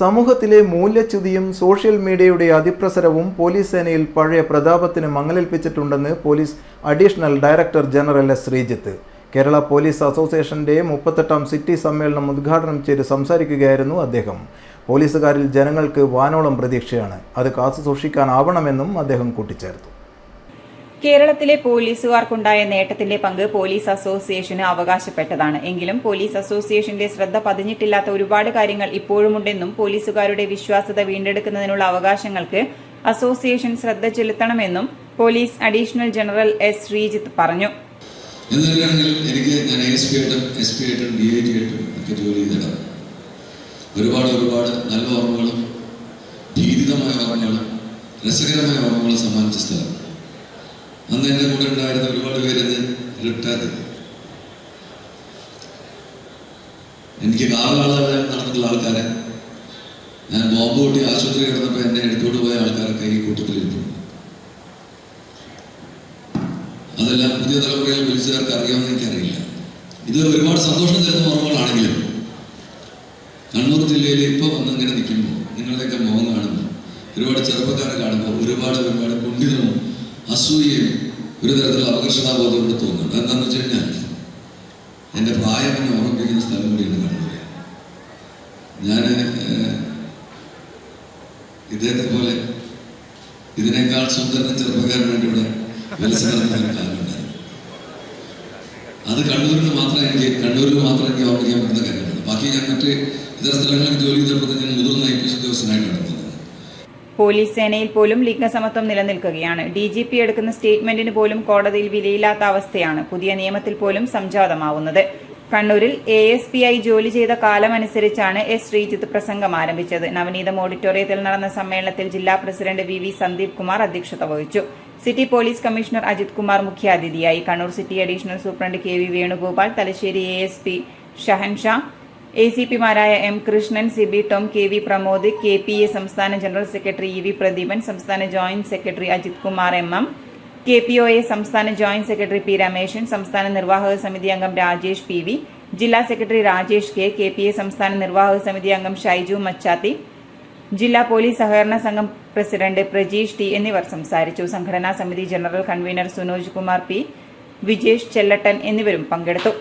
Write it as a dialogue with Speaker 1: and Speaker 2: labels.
Speaker 1: സമൂഹത്തിലെ മൂല്യച്യുതിയും സോഷ്യൽ മീഡിയയുടെ അതിപ്രസരവും പോലീസ് സേനയിൽ പഴയ പ്രതാപത്തിന് മങ്ങലേൽപ്പിച്ചിട്ടുണ്ടെന്ന് police additional director general S Sreejith. Kerala police അസോസിയേഷന്റെ 38ാം സിറ്റി സമ്മേളനം ഉദ്ഘാടനം ചെയ്ത് സംസാരിക്കുകയായിരുന്നു അദ്ദേഹം. പോലീസുകാരിൽ ജനങ്ങൾക്ക് വാനോളം പ്രതീക്ഷയാണ്, അത് കാത്തുസൂക്ഷിക്കാനാവണമെന്നും അദ്ദേഹം കൂട്ടിച്ചേർത്തു.
Speaker 2: കേരളത്തിലെ പോലീസുകാർക്കുണ്ടായ നേട്ടത്തിന്റെ പങ്ക് പോലീസ് അസോസിയേഷന് അവകാശപ്പെട്ടതാണ്. എങ്കിലും പോലീസ് അസോസിയേഷന്റെ ശ്രദ്ധ പതിഞ്ഞിട്ടില്ലാത്ത ഒരുപാട് കാര്യങ്ങൾ ഇപ്പോഴുമുണ്ടെന്നും പോലീസുകാരുടെ വിശ്വാസ്യത വീണ്ടെടുക്കുന്നതിനുള്ള അവകാശങ്ങൾക്ക് അസോസിയേഷൻ ശ്രദ്ധ ചെലുത്തണമെന്നും police additional general S Sreejith പറഞ്ഞു.
Speaker 3: ഒരുപാട് നല്ല ഓർമ്മകളും ഭീതിതമായ ഓർമ്മകളും രസകരമായ ഓർമ്മകളും സമ്മാനിച്ച സ്ഥലം. അന്ന് എൻ്റെ കൂടെ ഉണ്ടായിരുന്ന ഒരുപാട് പേര് റിട്ടയർ. എനിക്ക് കാലങ്ങളാണ് നടന്നിട്ടുള്ള ആൾക്കാരെ, ഞാൻ ബോംബ് കൂട്ടി ആശുപത്രി കിടന്നപ്പോൾ എന്നെ എടുത്തോണ്ട് പോയ ആൾക്കാരൊക്കെ ഈ കൂട്ടത്തിലിരുന്നു. അതെല്ലാം പുതിയ തലമുറയിൽ പോലീസുകാർക്ക് അറിയാമെന്ന് എനിക്കറിയില്ല. ഇത് ഒരുപാട് സന്തോഷം തരുന്ന ഓർമ്മകളാണെങ്കിലും കണ്ണൂർ ജില്ലയിൽ ഇപ്പോൾ വന്ന് ഇങ്ങനെ നിൽക്കുമ്പോൾ നിങ്ങളുടെയൊക്കെ മുഖം കാണുമ്പോൾ, ഒരുപാട് ചെറുപ്പക്കാരെ കാണുമ്പോൾ ഒരുപാട് കുണ്ഠിതവും അസൂയയും ഒരു തരത്തിലുള്ള അപകർഷതാബോധം ഇവിടെ തോന്നുന്നുണ്ട്. എന്താണെന്ന് വെച്ച് കഴിഞ്ഞാൽ എൻ്റെ പ്രായം എന്നെ ഓർമ്മിപ്പിക്കുന്ന സ്ഥലം കൂടിയാണ് കണ്ണൂർ. ഞാൻ ഇദ്ദേഹത്തെ പോലെ ഇതിനേക്കാൾ സുന്ദരനും ചെറുപ്പക്കാരൻ വേണ്ടി ഇവിടെ വിലസിക്കുന്ന കാലമുണ്ടായിരുന്നു. അത് കണ്ണൂരിൽ മാത്രം എനിക്ക് ഓർമ്മിക്കാൻ പറ്റുന്ന കാര്യമാണ്. ബാക്കി ഞാൻ മറ്റ് ഇതര സ്ഥലങ്ങളിൽ ജോലി ചെയ്തപ്പോൾ ഞാൻ മുതിർന്ന IPS ഉദ്യോഗസ്ഥനായിട്ട് നടത്തുന്നത്.
Speaker 2: പോലീസ് സേനയിൽ പോലും ലിംഗസമത്വം നിലനിൽക്കുകയാണ്. DGP എടുക്കുന്ന സ്റ്റേറ്റ്മെന്റിന് പോലും കോടതിയിൽ വിലയില്ലാത്ത അവസ്ഥയാണ് പുതിയ നിയമത്തിൽ പോലും സംജാതമാവുന്നത്. കണ്ണൂരിൽ ASP ആയി ജോലി ചെയ്ത കാലമനുസരിച്ചാണ് എസ് ശ്രീജിത്ത് പ്രസംഗം ആരംഭിച്ചത്. നവനീതം ഓഡിറ്റോറിയത്തിൽ നടന്ന സമ്മേളനത്തിൽ ജില്ലാ പ്രസിഡന്റ് VV സന്ദീപ് കുമാർ അധ്യക്ഷത വഹിച്ചു. City police commissioner Ajith Kumar മുഖ്യാതിഥിയായി. Kannur city additional superintendent KV Venugopal, Thalassery ASP Shahansha, ACP-മാരായ M Krishnan, CB Tom, KV Pramod, KPA സംസ്ഥാന ജനറൽ സെക്രട്ടറി EV പ്രദീപൻ, സംസ്ഥാന joint secretary Ajith Kumar MM, KPOA സംസ്ഥാന ജോയിന്റ് സെക്രട്ടറി P രമേശൻ, സംസ്ഥാന നിർവാഹക സമിതി അംഗം രാജേഷ് PV, ജില്ലാ സെക്രട്ടറി രാജേഷ് K, KPA സംസ്ഥാന നിർവാഹക സമിതി അംഗം ഷൈജു മച്ചാത്തി, ജില്ലാ പോലീസ് സഹകരണ സംഘം പ്രസിഡന്റ് പ്രജീഷ് T എന്നിവർ സംസാരിച്ചു. സംഘടനാ സമിതി general convener Sunoj Kumar P, Vijesh Chellattan എന്നിവരും പങ്കെടുത്തു.